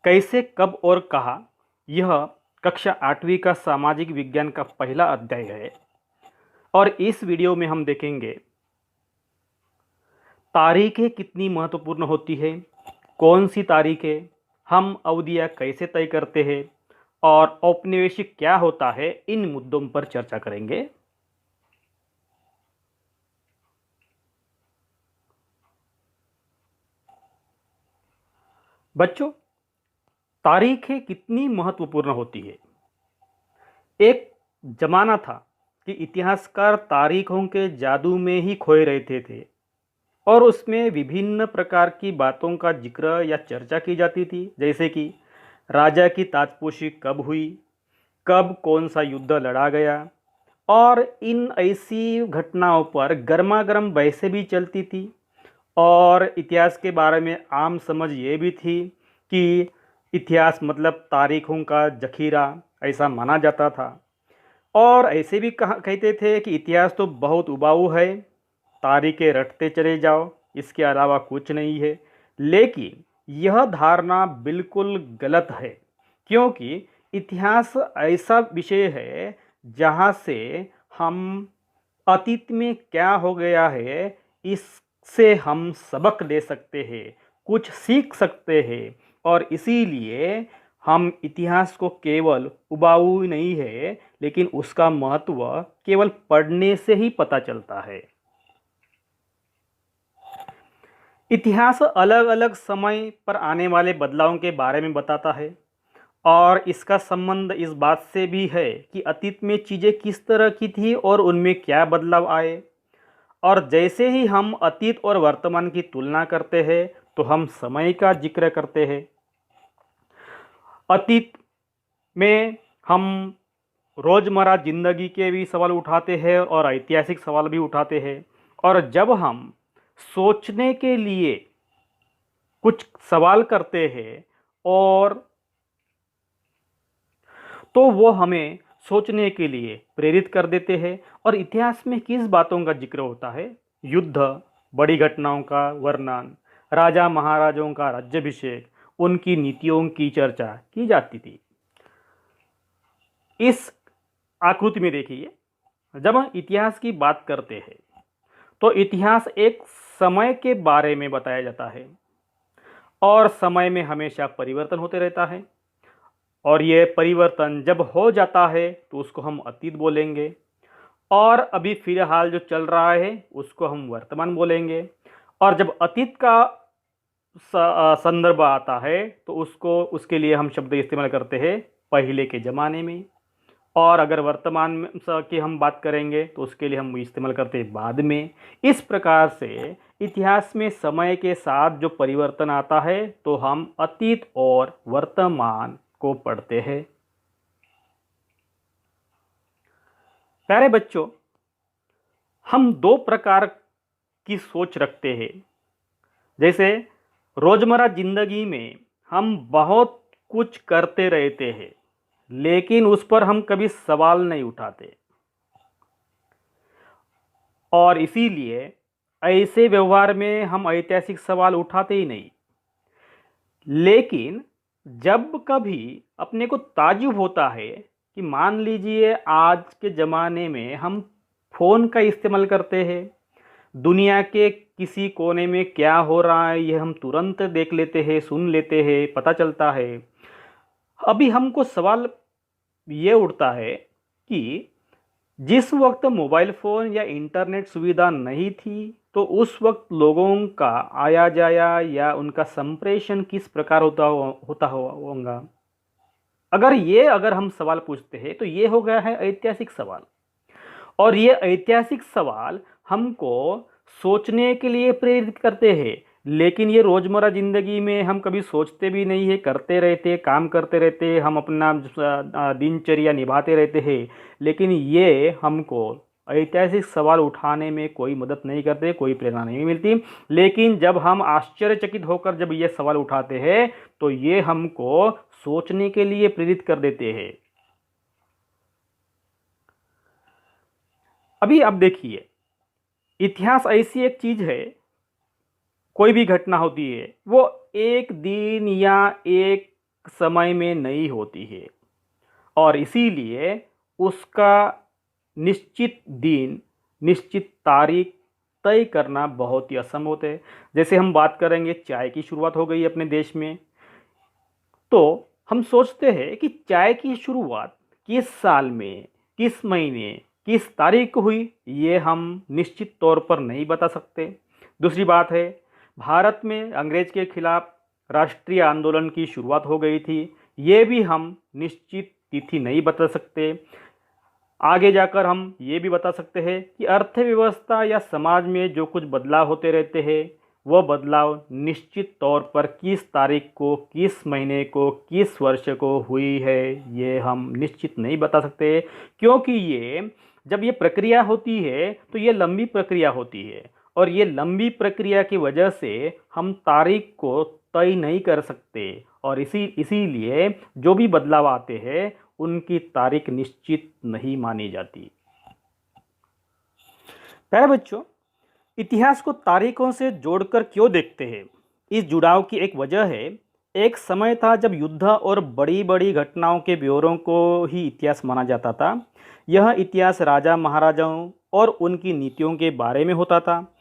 कैसे, कब और कहाँ, यह कक्षा 8वीं का सामाजिक विज्ञान का पहला अध्याय है। और इस वीडियो में हम देखेंगे तारीखें कितनी महत्वपूर्ण होती है, कौन सी तारीखें, हम अवधियाँ कैसे तय करते हैं और औपनिवेशिक क्या होता है, इन मुद्दों पर चर्चा करेंगे। बच्चों, तारीखें कितनी महत्वपूर्ण होती है। एक जमाना था कि इतिहासकार तारीखों के जादू में ही खोए रहते थे और उसमें विभिन्न प्रकार की बातों का जिक्र या चर्चा की जाती थी, जैसे कि राजा की ताजपोशी कब हुई, कब कौन सा युद्ध लड़ा गया। और इन ऐसी घटनाओं पर गर्मा गर्म बहसें भी चलती थी और इतिहास के बारे में आम समझ ये भी थी कि इतिहास मतलब तारीखों का जखीरा, ऐसा माना जाता था। और ऐसे भी कहते थे कि इतिहास तो बहुत उबाऊ है, तारीखें रटते चले जाओ, इसके अलावा कुछ नहीं है। लेकिन यह धारणा बिल्कुल गलत है, क्योंकि इतिहास ऐसा विषय है जहाँ से हम अतीत में क्या हो गया है इससे हम सबक ले सकते हैं, कुछ सीख सकते हैं। और इसीलिए हम इतिहास को केवल उबाऊ नहीं है, लेकिन उसका महत्व केवल पढ़ने से ही पता चलता है। इतिहास अलग अलग समय पर आने वाले बदलावों के बारे में बताता है और इसका संबंध इस बात से भी है कि अतीत में चीज़ें किस तरह की थी और उनमें क्या बदलाव आए। और जैसे ही हम अतीत और वर्तमान की तुलना करते हैं तो हम समय का जिक्र करते हैं। अतीत में हम रोज़मर्रा ज़िंदगी के भी सवाल उठाते हैं और ऐतिहासिक सवाल भी उठाते हैं। और जब हम सोचने के लिए कुछ सवाल करते हैं और तो वो हमें सोचने के लिए प्रेरित कर देते हैं। और इतिहास में किस बातों का जिक्र होता है? युद्ध, बड़ी घटनाओं का वर्णन, राजा महाराजाओं का राज्याभिषेक, उनकी नीतियों की चर्चा की जाती थी। इस आकृति में देखिए, जब हम इतिहास की बात करते हैं तो इतिहास एक समय के बारे में बताया जाता है और समय में हमेशा परिवर्तन होते रहता है। और ये परिवर्तन जब हो जाता है तो उसको हम अतीत बोलेंगे और अभी फिलहाल जो चल रहा है उसको हम वर्तमान बोलेंगे। और जब अतीत का संदर्भ आता है तो उसको उसके लिए हम शब्द इस्तेमाल करते हैं पहले के ज़माने में। और अगर वर्तमान में की हम बात करेंगे तो उसके लिए हम इस्तेमाल करते हैं बाद में। इस प्रकार से इतिहास में समय के साथ जो परिवर्तन आता है तो हम अतीत और वर्तमान को पढ़ते हैं। प्यारे बच्चों, हम दो प्रकार की सोच रखते हैं। जैसे रोज़मर्रा ज़िंदगी में हम बहुत कुछ करते रहते हैं, लेकिन उस पर हम कभी सवाल नहीं उठाते और इसीलिए ऐसे व्यवहार में हम ऐतिहासिक सवाल उठाते ही नहीं। लेकिन जब कभी अपने को ताज्जुब होता है कि मान लीजिए आज के ज़माने में हम फ़ोन का इस्तेमाल करते हैं, दुनिया के किसी कोने में क्या हो रहा है ये हम तुरंत देख लेते हैं, सुन लेते हैं, पता चलता है। अभी हमको सवाल ये उठता है कि जिस वक्त मोबाइल फ़ोन या इंटरनेट सुविधा नहीं थी तो उस वक्त लोगों का आया जाया या उनका संप्रेषण किस प्रकार होता होगा। अगर हम सवाल पूछते हैं तो ये हो गया है ऐतिहासिक सवाल। और ये ऐतिहासिक सवाल हमको सोचने के लिए प्रेरित करते हैं, लेकिन ये रोज़मर्रा ज़िंदगी में हम कभी सोचते भी नहीं है, करते रहते, काम करते रहते, हम अपना दिनचर्या निभाते रहते हैं। लेकिन ये हमको ऐतिहासिक सवाल उठाने में कोई मदद नहीं करते, कोई प्रेरणा नहीं मिलती। लेकिन जब हम आश्चर्यचकित होकर जब ये सवाल उठाते हैं तो ये हमको सोचने के लिए प्रेरित कर देते हैं। अभी आप देखिए, इतिहास ऐसी एक चीज़ है, कोई भी घटना होती है वो एक दिन या एक समय में नहीं होती है और इसीलिए उसका निश्चित दिन, निश्चित तारीख तय करना बहुत ही असंभव है। जैसे हम बात करेंगे, चाय की शुरुआत हो गई अपने देश में, तो हम सोचते हैं कि चाय की शुरुआत किस साल में, किस महीने, किस तारीख को हुई, ये हम निश्चित तौर पर नहीं बता सकते। दूसरी बात है, भारत में अंग्रेज के खिलाफ राष्ट्रीय आंदोलन की शुरुआत हो गई थी, ये भी हम निश्चित तिथि नहीं बता सकते। आगे जाकर हम ये भी बता सकते हैं कि अर्थव्यवस्था या समाज में जो कुछ बदलाव होते रहते हैं, वह बदलाव निश्चित तौर पर किस तारीख को, किस महीने को, किस वर्ष को हुई है, ये हम निश्चित नहीं बता सकते। क्योंकि ये जब ये प्रक्रिया होती है तो ये लंबी प्रक्रिया होती है और ये लंबी प्रक्रिया की वजह से हम तारीख को तय नहीं कर सकते और इसीलिए जो भी बदलाव आते हैं उनकी तारीख निश्चित नहीं मानी जाती। प्यारे बच्चों, इतिहास को तारीखों से जोड़कर क्यों देखते हैं? इस जुड़ाव की एक वजह है, एक समय था जब युद्ध और बड़ी बड़ी घटनाओं के ब्यौरों को ही इतिहास माना जाता था। यह इतिहास राजा महाराजाओं और उनकी नीतियों के बारे में होता था।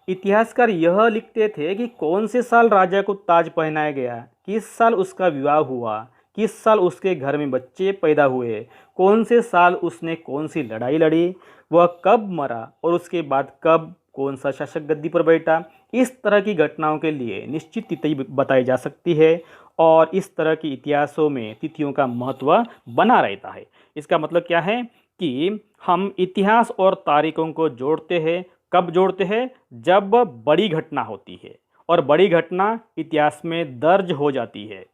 इतिहासकार यह लिखते थे कि कौन से साल राजा को ताज पहनाया गया, किस साल उसका विवाह हुआ, किस साल उसके घर में बच्चे पैदा हुए, कौन से साल उसने कौन सी लड़ाई लड़ी, वह कब मरा और उसके बाद कब कौन सा शासक गद्दी पर बैठा। इस तरह की घटनाओं के लिए निश्चित तिथि बताई जा सकती है और इस तरह के इतिहासों में तिथियों का महत्व बना रहता है। इसका मतलब क्या है कि हम इतिहास और तारीखों को जोड़ते हैं। कब जोड़ते हैं? जब बड़ी घटना होती है और बड़ी घटना इतिहास में दर्ज हो जाती है।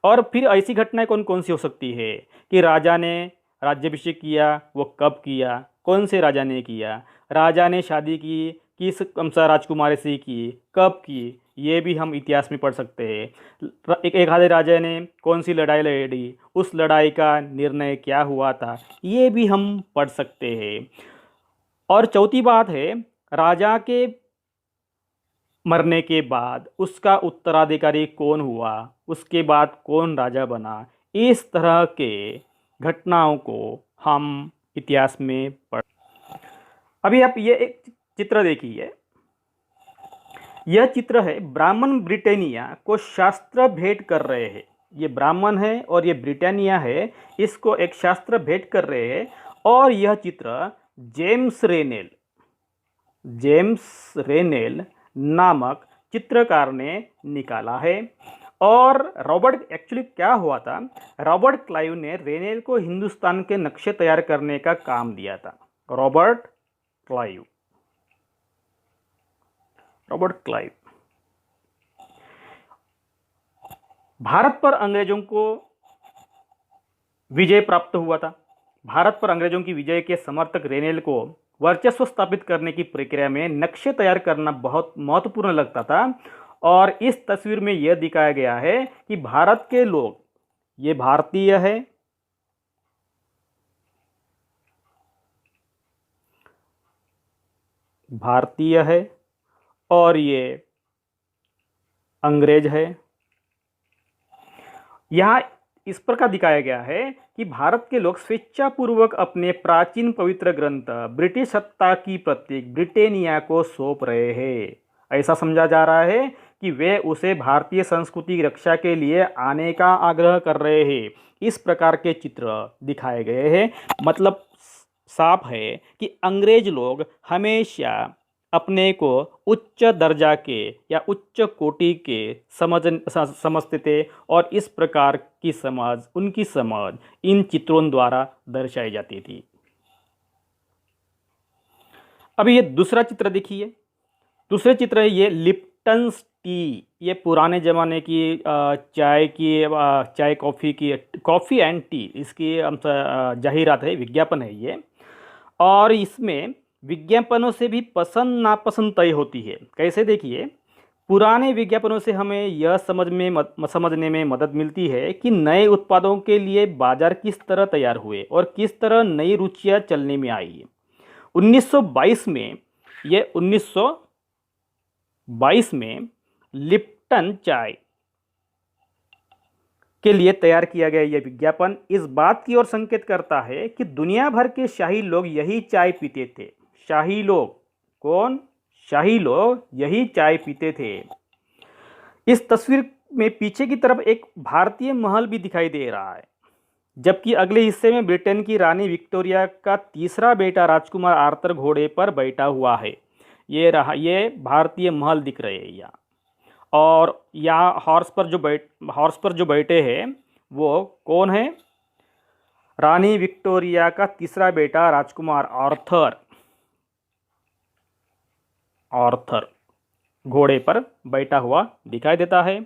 और फिर ऐसी घटनाएं कौन कौन सी हो सकती है कि राजा ने राज्याभिषेक किया, वो कब किया, कौन से राजा ने किया, राजा ने शादी की किस कंसा राजकुमारी से की, कब की, ये भी हम इतिहास में पढ़ सकते हैं। एक आधे राजा ने कौन सी लड़ाई लड़ी, उस लड़ाई का निर्णय क्या हुआ था, ये भी हम पढ़ सकते हैं। और चौथी बात है, राजा के मरने के बाद उसका उत्तराधिकारी कौन हुआ, उसके बाद कौन राजा बना, इस तरह के घटनाओं को हम इतिहास में पढ़। अभी आप ये एक चित्र देखिए, यह चित्र है ब्राह्मण ब्रिटानिया को शास्त्र भेंट कर रहे हैं। ये ब्राह्मण है और ये ब्रिटानिया है, इसको एक शास्त्र भेंट कर रहे हैं। और यह चित्र जेम्स रेनेल नामक चित्रकार ने निकाला है। और रॉबर्ट, एक्चुअली क्या हुआ था, रॉबर्ट क्लाइव ने रेनेल को हिंदुस्तान के नक्शे तैयार करने का काम दिया था। रॉबर्ट क्लाइव भारत पर अंग्रेजों को विजय प्राप्त हुआ था। भारत पर अंग्रेजों की विजय के समर्थक रेनेल को वर्चस्व स्थापित करने की प्रक्रिया में नक्शे तैयार करना बहुत महत्वपूर्ण लगता था। और इस तस्वीर में यह दिखाया गया है कि भारत के लोग, ये भारतीय है और ये अंग्रेज है। यहाँ इस प्रकार दिखाया गया है कि भारत के लोग स्वेच्छापूर्वक अपने प्राचीन पवित्र ग्रंथ ब्रिटिश सत्ता की प्रतीक ब्रिटानिया को सौंप रहे हैं। ऐसा समझा जा रहा है कि वे उसे भारतीय संस्कृति की रक्षा के लिए आने का आग्रह कर रहे हैं। इस प्रकार के चित्र दिखाए गए हैं। मतलब साफ है कि अंग्रेज लोग हमेशा अपने को उच्च दर्जा के या उच्च कोटि के समझते थे और इस प्रकार की उनकी समझ इन चित्रों द्वारा दर्शाई जाती थी। अभी ये दूसरा चित्र देखिए। दूसरे चित्र है ये लिप्टन्स टी। ये पुराने ज़माने की चाय कॉफ़ी एंड टी, इसकी जाहिरात है, विज्ञापन है ये। और इसमें विज्ञापनों से भी पसंद नापसंद तय होती है। कैसे? देखिए, पुराने विज्ञापनों से हमें यह समझने में मदद मिलती है कि नए उत्पादों के लिए बाजार किस तरह तैयार हुए और किस तरह नई रुचियाँ चलने में आई। 1922 में लिप्टन चाय के लिए तैयार किया गया यह विज्ञापन इस बात की ओर संकेत करता है कि दुनिया भर के शाही लोग यही चाय पीते थे। शाही लोग कौन? शाही लोग यही चाय पीते थे। इस तस्वीर में पीछे की तरफ एक भारतीय महल भी दिखाई दे रहा है, जबकि अगले हिस्से में ब्रिटेन की रानी विक्टोरिया का तीसरा बेटा राजकुमार आर्थर घोड़े पर बैठा हुआ है। ये भारतीय महल दिख रहे हैं यहाँ। और यहाँ हॉर्स पर जो बैठे हैं वो कौन है? रानी विक्टोरिया का तीसरा बेटा राजकुमार आर्थर घोड़े पर बैठा हुआ दिखाई देता है।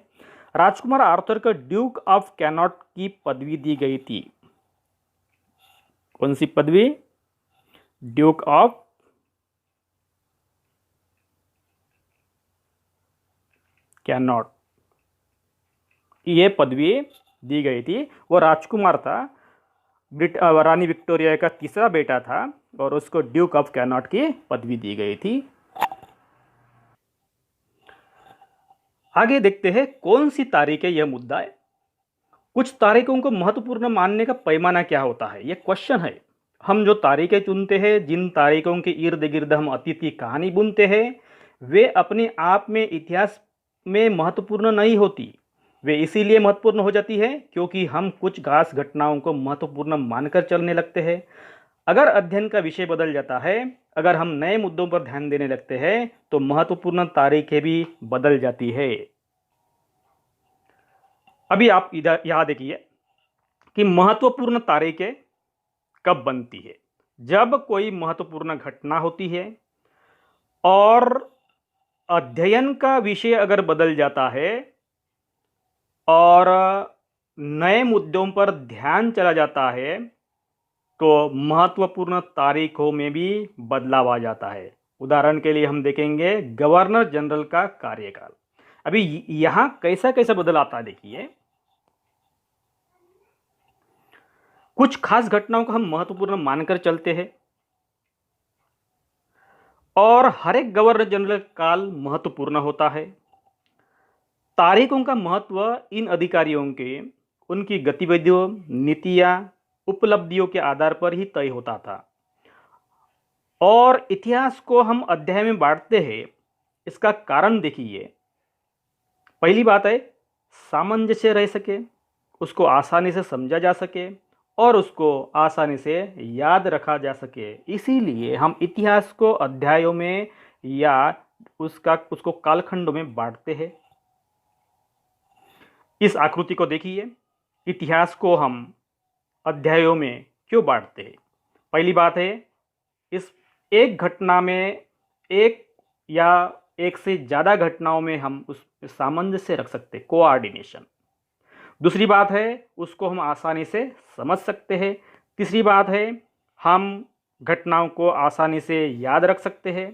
राजकुमार आर्थर को ड्यूक ऑफ कैनॉट की पदवी दी गई थी। कौन सी पदवी? ड्यूक ऑफ कैनॉट, ये पदवी दी गई थी। वो राजकुमार था, रानी विक्टोरिया का तीसरा बेटा था और उसको ड्यूक ऑफ कैनॉट की पदवी दी गई थी। आगे देखते हैं कौन सी तारीख है यह मुद्दा है। कुछ तारीखों को महत्वपूर्ण मानने का पैमाना क्या होता है, यह क्वेश्चन है। हम जो तारीखें चुनते हैं, जिन तारीखों के इर्द गिर्द हम अतीत की कहानी बुनते हैं, वे अपने आप में इतिहास में महत्वपूर्ण नहीं होती। वे इसीलिए महत्वपूर्ण हो जाती है क्योंकि हम कुछ खास घटनाओं को महत्वपूर्ण मानकर चलने लगते हैं। अगर अध्ययन का विषय बदल जाता है, अगर हम नए मुद्दों पर ध्यान देने लगते हैं, तो महत्वपूर्ण तारीखें भी बदल जाती है। अभी आप इधर यहां देखिए कि महत्वपूर्ण तारीखें कब बनती है? जब कोई महत्वपूर्ण घटना होती है और अध्ययन का विषय अगर बदल जाता है और नए मुद्दों पर ध्यान चला जाता है, तो महत्वपूर्ण तारीखों में भी बदलाव आ जाता है। उदाहरण के लिए हम देखेंगे गवर्नर जनरल का कार्यकाल। अभी यहां कैसा कैसा बदल आता है देखिए। कुछ खास घटनाओं को हम महत्वपूर्ण मानकर चलते हैं और हर एक गवर्नर जनरल काल महत्वपूर्ण होता है। तारीखों का महत्व इन अधिकारियों के उनकी गतिविधियों, नीतियां, उपलब्धियों के आधार पर ही तय होता था। और इतिहास को हम अध्याय में बांटते हैं, इसका कारण देखिए। पहली बात है सामंजस्य रह सके, उसको आसानी से समझा जा सके और उसको आसानी से याद रखा जा सके। इसीलिए हम इतिहास को अध्यायों में या उसको कालखंडों में बांटते हैं। इस आकृति को देखिए, इतिहास को हम अध्यायों में क्यों बांटते हैं? पहली बात है, इस एक घटना में एक या एक से ज़्यादा घटनाओं में हम उस सामंजस्य रख सकते, कोऑर्डिनेशन। दूसरी बात है, उसको हम आसानी से समझ सकते हैं। तीसरी बात है, हम घटनाओं को आसानी से याद रख सकते हैं।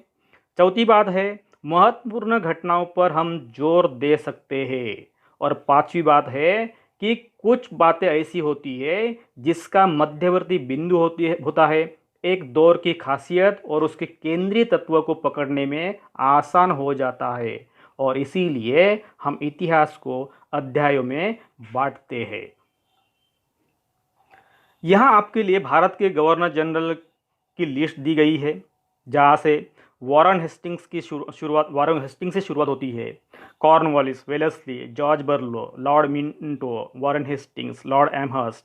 चौथी बात है, महत्वपूर्ण घटनाओं पर हम जोर दे सकते हैं। और पांचवी बात है कि कुछ बातें ऐसी होती है जिसका मध्यवर्ती बिंदु होता है, एक दौर की खासियत और उसके केंद्रीय तत्व को पकड़ने में आसान हो जाता है, और इसीलिए हम इतिहास को अध्यायों में बांटते हैं। यहाँ आपके लिए भारत के गवर्नर जनरल की लिस्ट दी गई है, जहाँ से वॉरेन हेस्टिंग्स से शुरुआत होती है। Cornwallis, Wellesley, George Barlow, Lord Minto, Warren Hastings, Lord Amherst,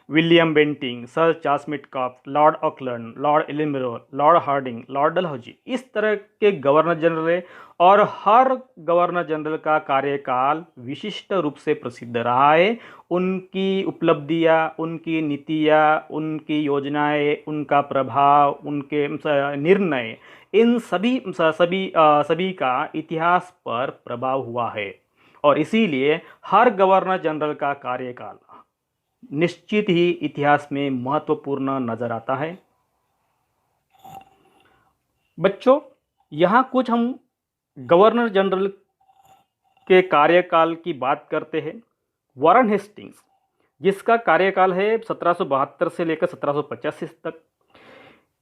William Bentinck, sir Charles Metcalfe, Lord Auckland, Lord Ellenborough, Lord Hardinge, Lord Dalhousie, इस तरह के गवर्नर जनरल है। और हर गवर्नर जनरल का कार्यकाल विशिष्ट रूप से प्रसिद्ध रहा है। उनकी उपलब्धियां, उनकी नीतियां, उनकी योजनाएं, उनका प्रभाव, उनके निर्णय, इन सभी का इतिहास पर प्रभाव हुआ है। और इसीलिए हर गवर्नर जनरल का कार्यकाल निश्चित ही इतिहास में महत्वपूर्ण नजर आता है। बच्चों, यहाँ कुछ हम गवर्नर जनरल के कार्यकाल की बात करते हैं। वॉरेन हेस्टिंग्स, जिसका कार्यकाल है 1772 से लेकर 1785 तक।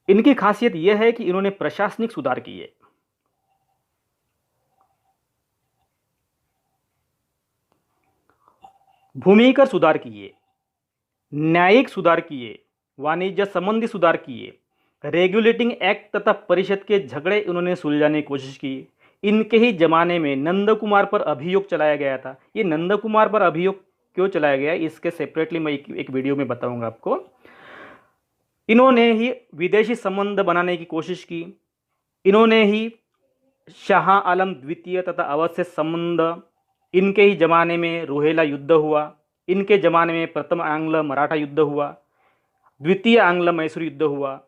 इनकी खासियत यह है कि इन्होंने प्रशासनिक सुधार किए। भूमिकर सुधार किए, न्यायिक सुधार किए, वाणिज्य संबंधी सुधार किए, रेगुलेटिंग एक्ट तथा परिषद के झगड़े इन्होंने सुलझाने की कोशिश की। इनके ही जमाने में नंद कुमार पर अभियोग चलाया गया था। ये नंद कुमार पर अभियोग क्यों चलाया गया, इसके सेपरेटली मैं एक वीडियो में बताऊंगा आपको। इन्होंने ही विदेशी संबंध बनाने की कोशिश की। इन्होंने ही शाह आलम द्वितीय तथा अवध से संबंध, इनके ही जमाने में रोहेला युद्ध हुआ। इनके जमाने में प्रथम आंग्ल मराठा युद्ध हुआ, द्वितीय आंग्ल मैसूर युद्ध हुआ।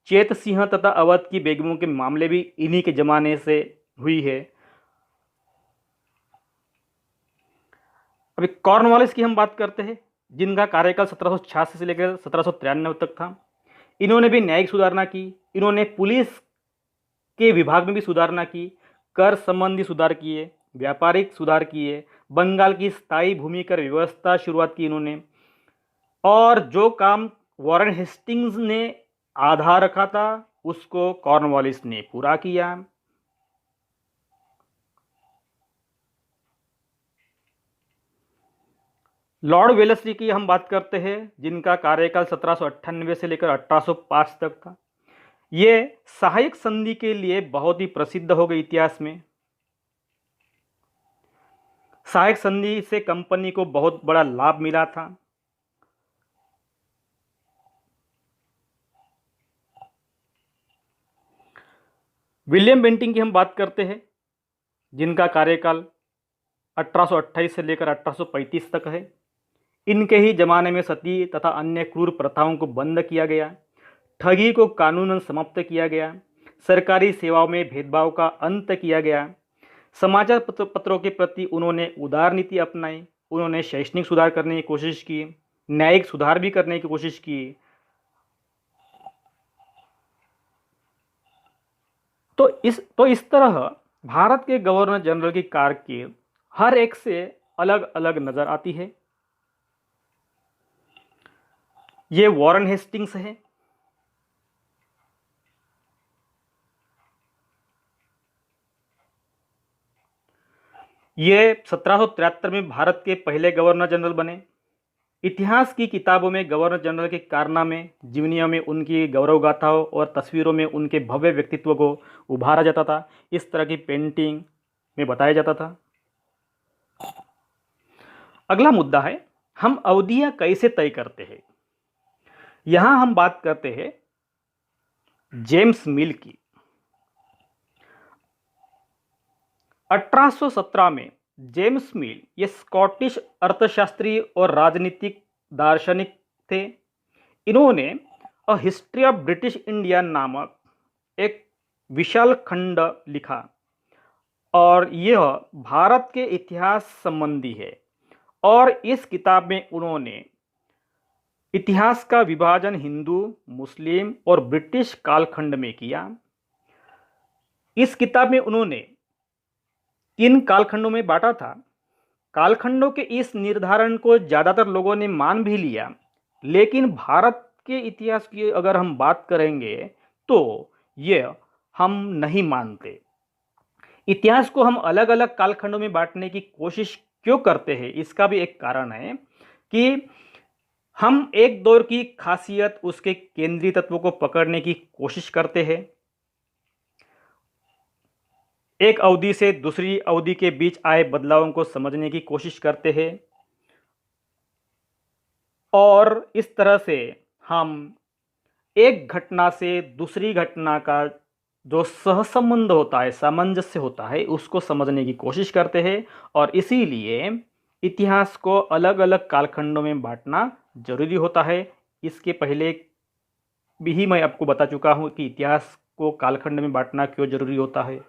चेत सिंह तथा अवध की बेगमों के मामले भी इन्हीं के जमाने से हुई है। अभी कॉर्नवालिस की हम बात करते हैं, जिनका कार्यकाल 1786 से लेकर 1793 तक था। इन्होंने भी न्यायिक सुधारणा की। इन्होंने पुलिस के विभाग में भी सुधारणा की, कर संबंधी सुधार किए, व्यापारिक सुधार किए, बंगाल की स्थायी भूमिकर व्यवस्था शुरुआत की इन्होंने। और जो काम वॉरेन हेस्टिंग्स ने आधा रखा था उसको कॉर्नवालिस ने पूरा किया। लॉर्ड वेलेस्ली की हम बात करते हैं, जिनका कार्यकाल 1798 से लेकर 1805 तक था। ये सहायक संधि के लिए बहुत ही प्रसिद्ध हो गई इतिहास में। सहायक संधि से कंपनी को बहुत बड़ा लाभ मिला था। विलियम बेंटिंग की हम बात करते हैं, जिनका कार्यकाल 1828 से लेकर 1835 तक है। इनके ही जमाने में सती तथा अन्य क्रूर प्रथाओं को बंद किया गया, ठगी को कानूनन समाप्त किया गया, सरकारी सेवाओं में भेदभाव का अंत किया गया। समाचार पत्रों के प्रति उन्होंने उदार नीति अपनाई। उन्होंने शैक्षणिक सुधार करने की कोशिश की, न्यायिक सुधार भी करने की कोशिश की। तो इस तरह भारत के गवर्नर जनरल की कारकिर्द हर एक से अलग अलग नजर आती है। ये वॉरेन हेस्टिंग्स है। ये 1773 में भारत के पहले गवर्नर जनरल बने। इतिहास की किताबों में गवर्नर जनरल के कारनामे, जीवनियों में उनकी गौरव गाथाओं और तस्वीरों में उनके भव्य व्यक्तित्व को उभारा जाता था। इस तरह की पेंटिंग में बताया जाता था। अगला मुद्दा है, हम अवधियां कैसे तय करते हैं। यहां हम बात करते हैं जेम्स मिल की। 1817 में जेम्स मिल ये स्कॉटिश अर्थशास्त्री और राजनीतिक दार्शनिक थे। इन्होंने a history of British India नामक एक विशाल खंड लिखा और यह भारत के इतिहास संबंधी है। और इस किताब में उन्होंने इतिहास का विभाजन हिंदू, मुस्लिम और ब्रिटिश कालखंड में किया। इस किताब में उन्होंने 3 कालखंडों में बांटा था। कालखंडों के इस निर्धारण को ज़्यादातर लोगों ने मान भी लिया, लेकिन भारत के इतिहास की अगर हम बात करेंगे तो ये हम नहीं मानते। इतिहास को हम अलग अलग कालखंडों में बांटने की कोशिश क्यों करते हैं, इसका भी एक कारण है कि हम एक दौर की खासियत, उसके केंद्रीय तत्वों को पकड़ने की कोशिश करते हैं। एक अवधि से दूसरी अवधि के बीच आए बदलावों को समझने की कोशिश करते हैं और इस तरह से हम एक घटना से दूसरी घटना का जो सहसंबंध होता है, सामंजस्य होता है, उसको समझने की कोशिश करते हैं। और इसीलिए इतिहास को अलग अलग कालखंडों में बांटना जरूरी होता है। इसके पहले भी मैं आपको बता चुका हूं कि इतिहास को कालखंड में बांटना क्यों जरूरी होता है।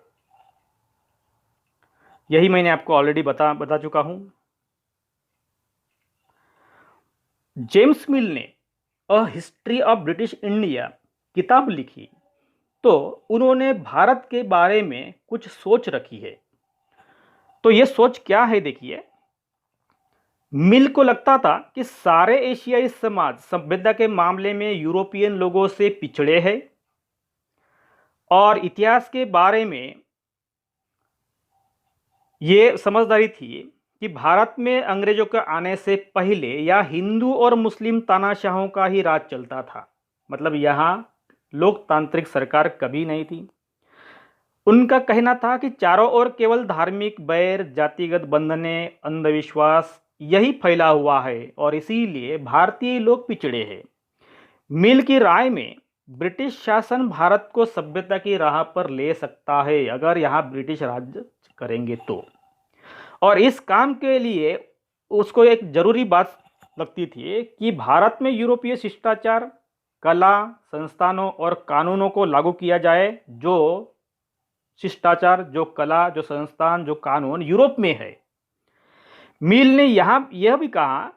यही मैंने आपको ऑलरेडी बता चुका हूं। जेम्स मिल ने a history of British India किताब लिखी तो उन्होंने भारत के बारे में कुछ सोच रखी है। तो यह सोच क्या है, देखिए। मिल को लगता था कि सारे एशियाई समाज सभ्यता के मामले में यूरोपियन लोगों से पिछड़े हैं और इतिहास के बारे में ये समझदारी थी कि भारत में अंग्रेजों के आने से पहले या हिंदू और मुस्लिम तानाशाहों का ही राज चलता था। मतलब यहाँ लोकतांत्रिक सरकार कभी नहीं थी। उनका कहना था कि चारों ओर केवल धार्मिक बैर, जातिगत बंधने, अंधविश्वास यही फैला हुआ है और इसीलिए भारतीय लोग पिछड़े हैं। मिल की राय में ब्रिटिश शासन भारत को सभ्यता की राह पर ले सकता है अगर यहाँ ब्रिटिश राज करेंगे तो। और इस काम के लिए उसको एक जरूरी बात लगती थी कि भारत में यूरोपीय शिष्टाचार, कला, संस्थानों और कानूनों को लागू किया जाए। जो शिष्टाचार, जो कला, जो संस्थान, जो कानून यूरोप में है। मिल ने यहाँ यह भी कहा,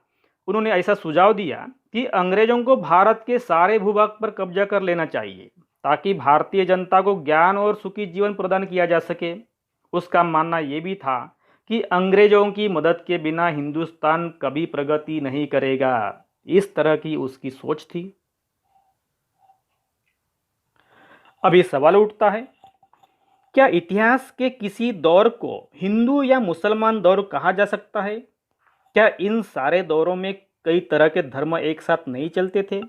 उन्होंने ऐसा सुझाव दिया कि अंग्रेजों को भारत के सारे भूभाग पर कब्जा कर लेना चाहिए ताकि भारतीय जनता को ज्ञान और सुखी जीवन प्रदान किया जा सके। उसका मानना यह भी था कि अंग्रेजों की मदद के बिना हिंदुस्तान कभी प्रगति नहीं करेगा। इस तरह की उसकी सोच थी। अभी सवाल उठता है, क्या इतिहास के किसी दौर को हिंदू या मुसलमान दौर कहा जा सकता है? क्या इन सारे दौरों में कई तरह के धर्म एक साथ नहीं चलते थे?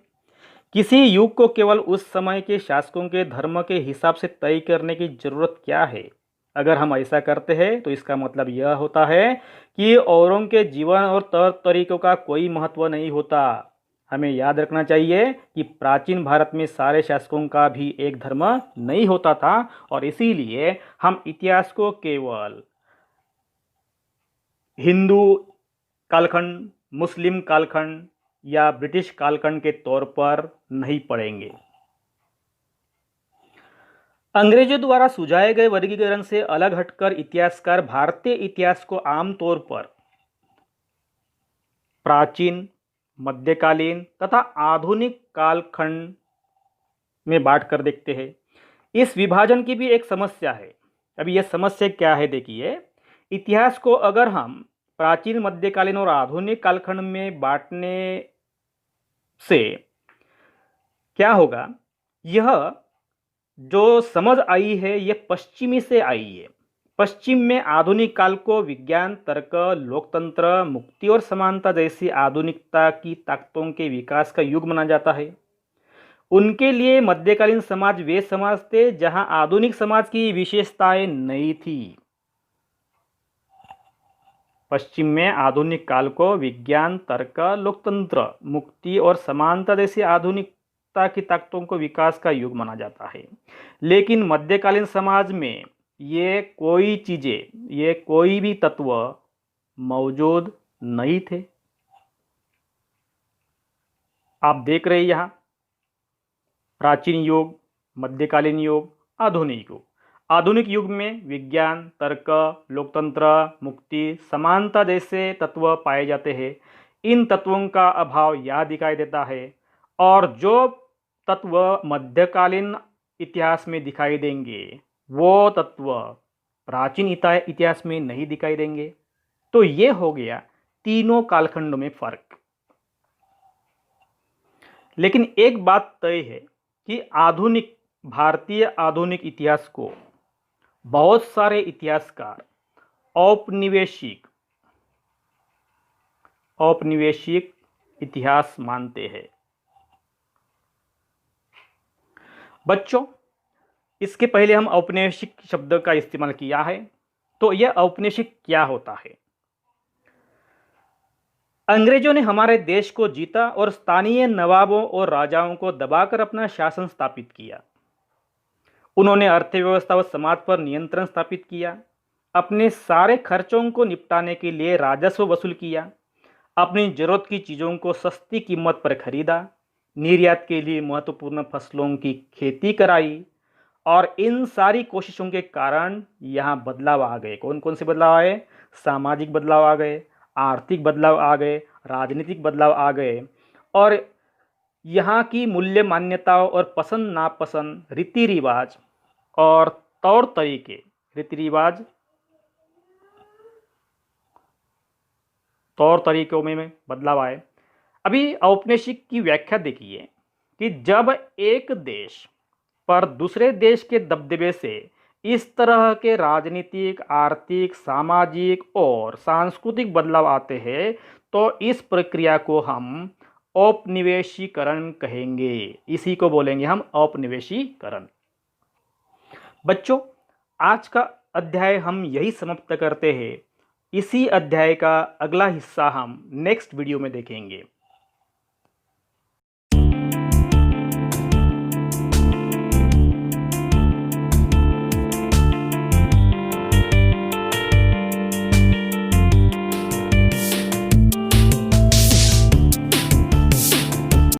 किसी युग को केवल उस समय के शासकों के धर्म के हिसाब से तय करने की जरूरत क्या है? अगर हम ऐसा करते हैं तो इसका मतलब यह होता है कि औरों के जीवन और तौर तरीकों का कोई महत्व नहीं होता। हमें याद रखना चाहिए कि प्राचीन भारत में सारे शासकों का भी एक धर्म नहीं होता था और इसीलिए हम इतिहास को केवल हिंदू कालखंड, मुस्लिम कालखंड या ब्रिटिश कालखंड के तौर पर नहीं पढ़ेंगे। अंग्रेजों द्वारा सुझाए गए वर्गीकरण से अलग हटकर इतिहासकार भारतीय इतिहास को आमतौर पर प्राचीन, मध्यकालीन तथा आधुनिक कालखंड में बांटकर देखते हैं। इस विभाजन की भी एक समस्या है। अभी यह समस्या क्या है देखिए, इतिहास को अगर हम प्राचीन, मध्यकालीन और आधुनिक कालखंड में बांटने से क्या होगा, यह जो समझ आई है यह पश्चिमी से आई है। पश्चिम में आधुनिक काल को विज्ञान, तर्क, लोकतंत्र, मुक्ति और समानता जैसी आधुनिकता की ताकतों के विकास का युग माना जाता है। उनके लिए मध्यकालीन समाज वे समाज थे जहां आधुनिक समाज की विशेषताएं नहीं थी। पश्चिम में आधुनिक काल को विज्ञान, तर्क, लोकतंत्र, मुक्ति और समानता जैसी आधुनिकता की ताकतों को विकास का युग माना जाता है। लेकिन मध्यकालीन समाज में ये कोई भी तत्व मौजूद नहीं थे। आप देख रहे हैं यहाँ प्राचीन युग, मध्यकालीन युग, आधुनिक युग। आधुनिक युग में विज्ञान, तर्क, लोकतंत्र, मुक्ति, समानता जैसे तत्व पाए जाते हैं। इन तत्वों का अभाव यहाँ दिखाई देता है और जो तत्व मध्यकालीन इतिहास में दिखाई देंगे वो तत्व प्राचीन इतिहास में नहीं दिखाई देंगे। तो ये हो गया तीनों कालखंडों में फर्क। लेकिन एक बात तय है कि भारतीय आधुनिक इतिहास को बहुत सारे इतिहासकार औपनिवेशिक इतिहास मानते हैं। बच्चों, इसके पहले हम औपनिवेशिक शब्द का इस्तेमाल किया है, तो यह औपनिवेशिक क्या होता है? अंग्रेजों ने हमारे देश को जीता और स्थानीय नवाबों और राजाओं को दबाकर अपना शासन स्थापित किया। उन्होंने अर्थव्यवस्था व समाज पर नियंत्रण स्थापित किया। अपने सारे खर्चों को निपटाने के लिए राजस्व वसूल किया। अपनी जरूरत की चीज़ों को सस्ती कीमत पर खरीदा। निर्यात के लिए महत्वपूर्ण फसलों की खेती कराई। और इन सारी कोशिशों के कारण यहाँ बदलाव आ गए। कौन कौन से बदलाव आए? सामाजिक बदलाव आ गए, आर्थिक बदलाव आ गए, राजनीतिक बदलाव आ गए और यहाँ की मूल्य मान्यताओं और पसंद नापसंद, रीति रिवाज और तौर तरीके, तौर तरीकों में बदलाव आए। अभी औपनिवेशिक की व्याख्या देखिए कि जब एक देश पर दूसरे देश के दबदबे से इस तरह के राजनीतिक, आर्थिक, सामाजिक और सांस्कृतिक बदलाव आते हैं तो इस प्रक्रिया को हम औपनिवेशीकरण कहेंगे। इसी को बोलेंगे हम औपनिवेशीकरण। बच्चों, आज का अध्याय हम यही समाप्त करते हैं। इसी अध्याय का अगला हिस्सा हम नेक्स्ट वीडियो में देखेंगे।